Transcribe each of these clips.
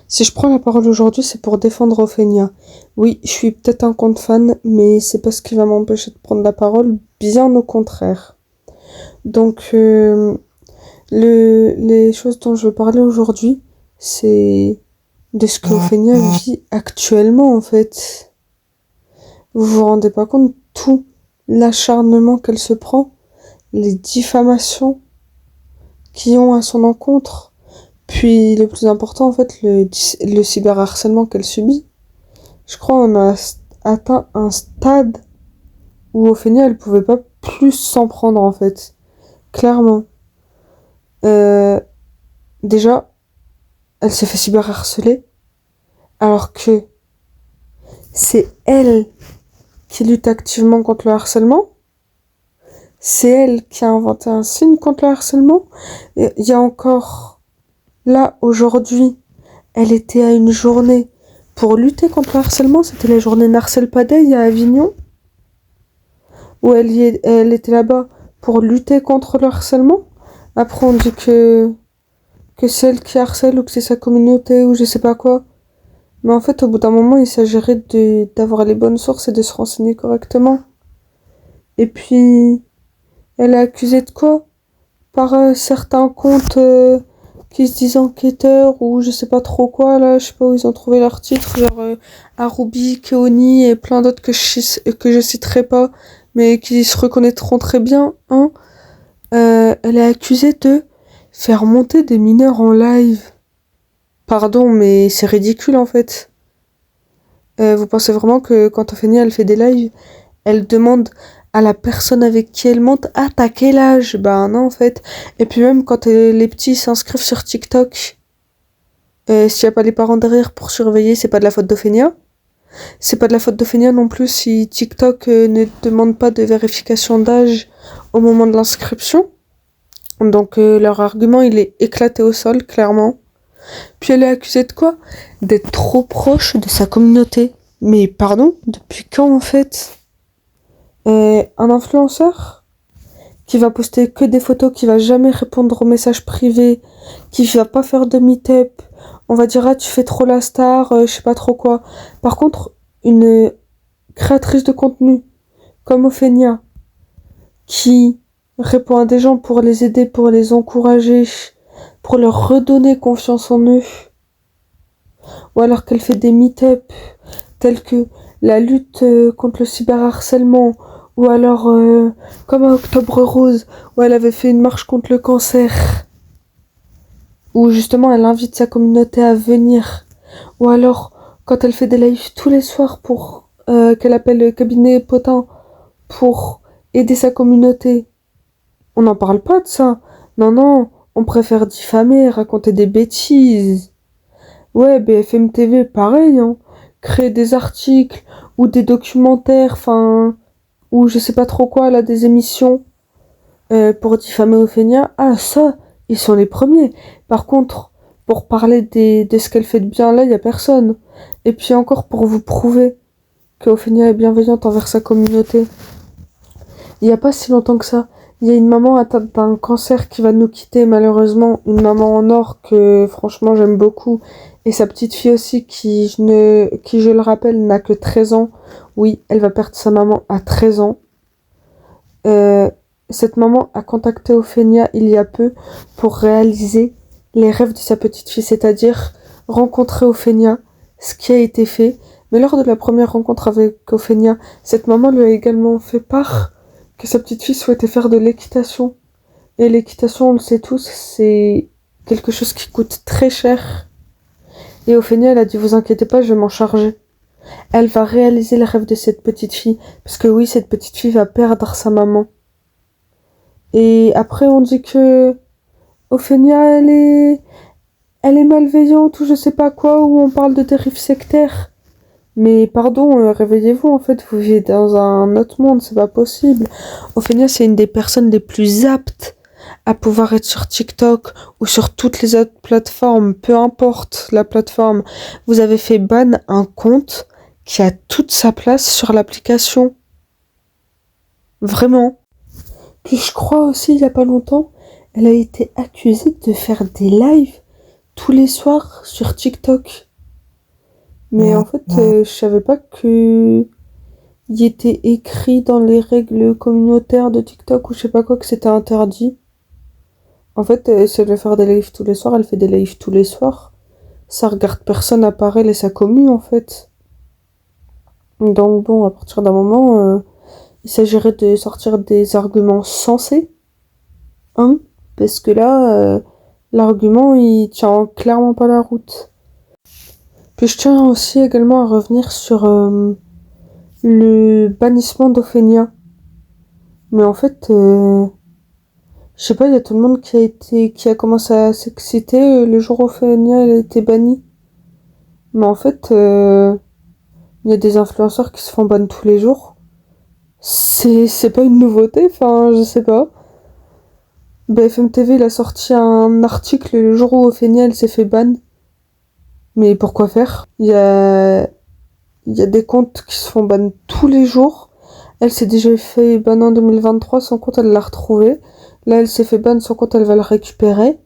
Si je prends la parole aujourd'hui, c'est pour défendre Ophénia. Oui, je suis peut-être un compte fan, mais c'est pas ce qui va m'empêcher de prendre la parole, bien au contraire. Donc, les choses dont je veux parler aujourd'hui, c'est de ce que Ophénia vit actuellement, en fait. Vous vous rendez pas compte tout l'acharnement qu'elle se prend, les diffamations qui ont à son encontre, puis le plus important, en fait, le cyberharcèlement qu'elle subit. Je crois qu'on a atteint un stade où Ophénia, elle pouvait pas plus s'en prendre, en fait. Clairement. Euh, Déjà, elle se fait cyberharceler, alors que c'est elle qui lutte activement contre le harcèlement. C'est elle qui a inventé un signe contre le harcèlement. Il y a encore, là, aujourd'hui, elle était à une journée pour lutter contre le harcèlement. C'était la journée N'harcèle pas Day à Avignon, où elle était là-bas pour lutter contre le harcèlement. Après, on dit que c'est elle qui harcèle ou que c'est sa communauté ou je sais pas quoi. Mais en fait, au bout d'un moment, il s'agirait d'avoir les bonnes sources et de se renseigner correctement. Et puis, elle est accusée de quoi? Par certains comptes qui se disent enquêteurs ou je sais pas trop quoi, là, je sais pas où ils ont trouvé leur titre, genre Arubi, Keoni et plein d'autres que je citerai pas, mais qui se reconnaîtront très bien, hein. Elle est accusée de faire monter des mineurs en live. Pardon, mais c'est ridicule en fait. Vous pensez vraiment que quand Ophénia elle fait des lives, elle demande à la personne avec qui elle monte, ah t'as quel âge? Ben non en fait. Et puis même quand les petits s'inscrivent sur TikTok, s'il n'y a pas les parents derrière pour surveiller, c'est pas de la faute d'Ophénia. C'est pas de la faute d'Ophénia non plus si TikTok ne demande pas de vérification d'âge au moment de l'inscription. Donc leur argument il est éclaté au sol, clairement. Puis elle est accusée de quoi? D'être trop proche de sa communauté. Mais pardon, depuis quand en fait? Un influenceur qui va poster que des photos, qui va jamais répondre aux messages privés, qui va pas faire de meet-up, on va dire ah tu fais trop la star, je sais pas trop quoi. Par contre, une créatrice de contenu comme Ophénia, qui répond à des gens pour les aider, pour les encourager, pour leur redonner confiance en eux, ou alors qu'elle fait des meet-up tels que la lutte contre le cyberharcèlement, ou alors comme à Octobre Rose, où elle avait fait une marche contre le cancer, où justement elle invite sa communauté à venir, ou alors quand elle fait des lives tous les soirs pour qu'elle appelle le cabinet potin pour aider sa communauté. On n'en parle pas de ça. Non, non, on préfère diffamer, raconter des bêtises. Ouais, BFM TV, pareil, hein. Créer des articles ou des documentaires, enfin, ou je sais pas trop quoi, là, des émissions pour diffamer Ophénia. Ah, ça, ils sont les premiers. Par contre, pour parler de ce qu'elle fait de bien, là, y a personne. Et puis encore, pour vous prouver que Ophénia est bienveillante envers sa communauté, il y a pas si longtemps que ça, il y a une maman atteinte d'un cancer qui va nous quitter malheureusement, une maman en or que franchement j'aime beaucoup, et sa petite fille aussi qui je le rappelle n'a que 13 ans. Oui, elle va perdre sa maman à 13 ans. Euh, Cette maman a contacté Ophénia il y a peu pour réaliser les rêves de sa petite fille, c'est-à-dire rencontrer Ophénia, ce qui a été fait. Mais lors de la première rencontre avec Ophénia, cette maman lui a également fait part que sa petite fille souhaitait faire de l'équitation. Et l'équitation, on le sait tous, c'est quelque chose qui coûte très cher. Et Ophénia, elle a dit, vous inquiétez pas, je vais m'en charger. Elle va réaliser le rêve de cette petite fille. Parce que oui, cette petite fille va perdre sa maman. Et après, on dit que Ophénia, elle est malveillante ou je sais pas quoi, ou on parle de dérive sectaire. Mais pardon, réveillez-vous, en fait, vous vivez dans un autre monde, c'est pas possible. Ophénia, c'est une des personnes les plus aptes à pouvoir être sur TikTok ou sur toutes les autres plateformes, peu importe la plateforme. Vous avez fait ban un compte qui a toute sa place sur l'application. Vraiment. Puis je crois aussi, il y a pas longtemps, elle a été accusée de faire des lives tous les soirs sur TikTok. Mais en fait, je savais pas que il était écrit dans les règles communautaires de TikTok ou je sais pas quoi que c'était interdit. En fait, si elle veut faire des lives tous les soirs, elle fait des lives tous les soirs. Ça regarde personne à part elle et sa commu, en fait. Donc bon, à partir d'un moment, il s'agirait de sortir des arguments sensés, hein, parce que là, l'argument, il tient clairement pas la route. Puis je tiens aussi également à revenir sur le bannissement d'Ophénia. Mais en fait, je sais pas, il y a tout le monde qui a commencé à s'exciter le jour où Ophénia elle a été bannie. Mais en fait, il y a des influenceurs qui se font ban tous les jours. C'est pas une nouveauté, enfin, je sais pas. BFM TV, il a sorti un article le jour où Ophénia, elle s'est fait ban. Mais pourquoi faire? Il y a des comptes qui se font ban tous les jours. Elle s'est déjà fait ban en 2023, son compte, elle l'a retrouvé. Là, elle s'est fait ban, son compte, elle va le récupérer.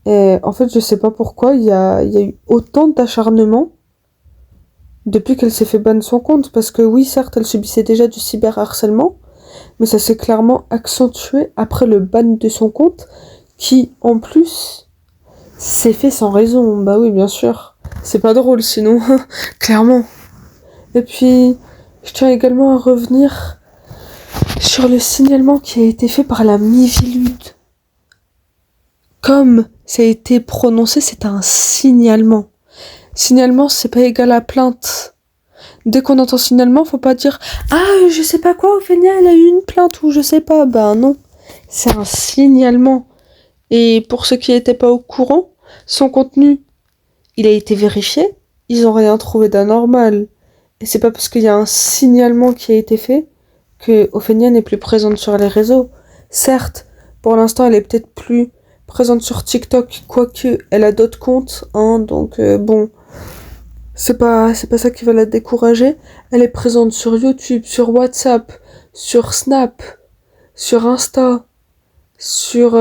Et en fait, je sais pas pourquoi, il y a eu autant d'acharnement depuis qu'elle s'est fait ban son compte. Parce que oui, certes, elle subissait déjà du cyberharcèlement, mais ça s'est clairement accentué après le ban de son compte, qui, en plus, s'est fait sans raison. Bah oui, bien sûr. C'est pas drôle, sinon, clairement. Et puis, je tiens également à revenir sur le signalement qui a été fait par la Mivilude. Comme ça a été prononcé, c'est un signalement. Signalement, c'est pas égal à plainte. Dès qu'on entend signalement, faut pas dire « Ah, je sais pas quoi, Ophénia, elle a eu une plainte » ou je sais pas. Ben non, c'est un signalement. Et pour ceux qui n'étaient pas au courant, son contenu, il a été vérifié. Ils ont rien trouvé d'anormal. Et c'est pas parce qu'il y a un signalement qui a été fait que Ophénia n'est plus présente sur les réseaux. Certes, pour l'instant, elle est peut-être plus présente sur TikTok, quoique elle a d'autres comptes, hein, donc bon, c'est pas ça qui va la décourager. Elle est présente sur YouTube, sur WhatsApp, sur Snap, sur Insta, sur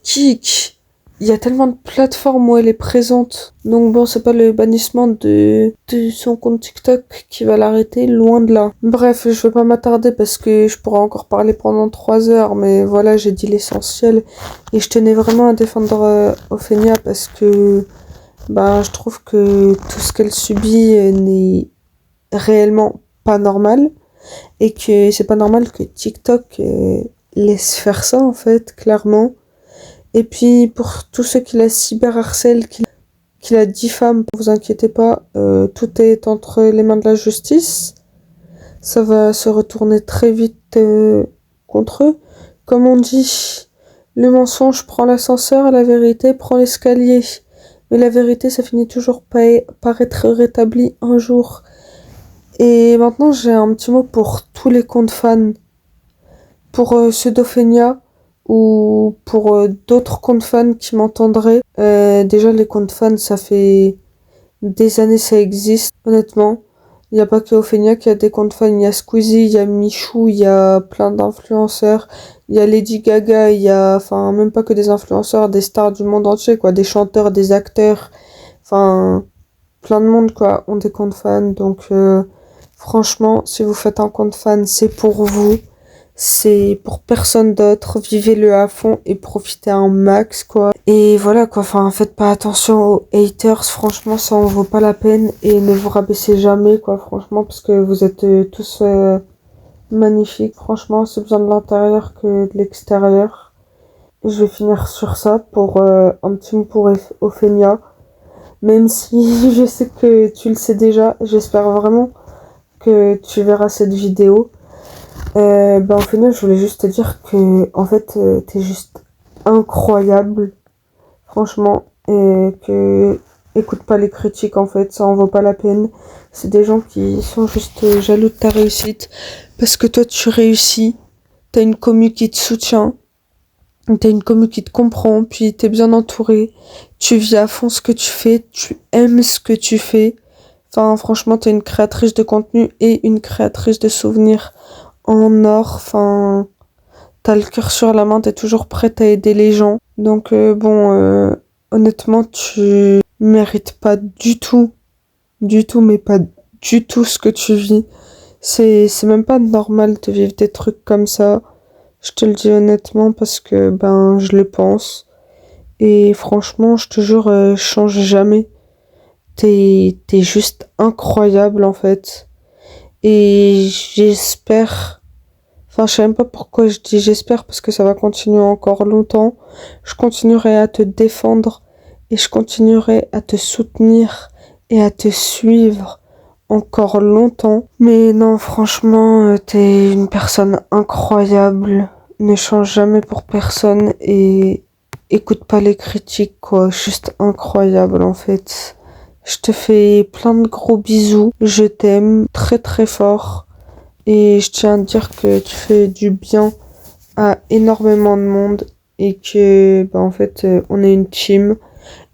Kik. Il y a tellement de plateformes où elle est présente. Donc bon, c'est pas le bannissement de son compte TikTok qui va l'arrêter, loin de là. Bref, je vais pas m'attarder parce que je pourrais encore parler pendant 3 heures, mais voilà, j'ai dit l'essentiel. Et je tenais vraiment à défendre Ophénia parce que je trouve que tout ce qu'elle subit n'est réellement pas normal. Et que c'est pas normal que TikTok laisse faire ça, en fait, clairement. Et puis, pour tous ceux qui la cyberharcèlent, qui la diffament, vous inquiétez pas, tout est entre les mains de la justice. Ça va se retourner très vite contre eux. Comme on dit, le mensonge prend l'ascenseur, la vérité prend l'escalier. Mais la vérité, ça finit toujours par être rétabli un jour. Et maintenant, j'ai un petit mot pour tous les comptes fans. Pour ceux d'Ophénia, ou pour d'autres comptes fans qui m'entendraient. Déjà, les comptes fans, ça fait des années ça existe, honnêtement. Il n'y a pas que Ophénia qui a des comptes fans, il y a Squeezie, il y a Michou, il y a plein d'influenceurs, il y a Lady Gaga, il y a, enfin, même pas que des influenceurs, des stars du monde entier, quoi, des chanteurs, des acteurs, enfin, plein de monde, quoi, ont des comptes fans. Donc, franchement, si vous faites un compte fan, c'est pour vous. C'est pour personne d'autre, vivez-le à fond et profitez un max, quoi. Et voilà, quoi, enfin, faites pas attention aux haters, franchement, ça en vaut pas la peine, et ne vous rabaissez jamais, quoi, franchement, parce que vous êtes tous magnifiques, franchement, c'est besoin de l'intérieur que de l'extérieur. Je vais finir sur ça pour un petit mot pour Ophénia, même si je sais que tu le sais déjà, j'espère vraiment que tu verras cette vidéo. Au final, je voulais juste te dire que, en fait, t'es juste incroyable, franchement, et que, écoute pas les critiques, en fait, ça en vaut pas la peine. C'est des gens qui sont juste jaloux de ta réussite, parce que toi, tu réussis, t'as une commu qui te soutient, t'as une commu qui te comprend, puis t'es bien entouré, tu vis à fond ce que tu fais, tu aimes ce que tu fais. Enfin, franchement, t'es une créatrice de contenu et une créatrice de souvenirs en or, enfin, t'as le cœur sur la main, t'es toujours prête à aider les gens. Donc honnêtement, tu mérites pas du tout, mais pas du tout ce que tu vis. C'est même pas normal de vivre des trucs comme ça. Je te le dis honnêtement parce que, ben, je le pense. Et franchement, je te jure, change jamais. T'es juste incroyable, en fait. Et j'espère, enfin, je sais même pas pourquoi je dis j'espère parce que ça va continuer encore longtemps. Je continuerai à te défendre et je continuerai à te soutenir et à te suivre encore longtemps. Mais non, franchement, t'es une personne incroyable. Ne change jamais pour personne et écoute pas les critiques, quoi. Juste incroyable, en fait. Je te fais plein de gros bisous. Je t'aime très très fort. Et je tiens à te dire que tu fais du bien à énormément de monde et que, bah, en fait, on est une team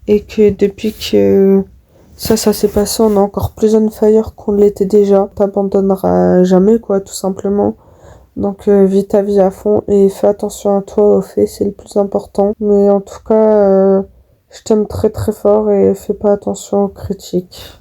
et que depuis que ça s'est passé, on est encore plus on fire qu'on l'était déjà. T'abandonneras jamais, quoi, tout simplement. Donc, vis ta vie à fond et fais attention à toi, au fait, c'est le plus important. Mais en tout cas, je t'aime très très fort et fais pas attention aux critiques.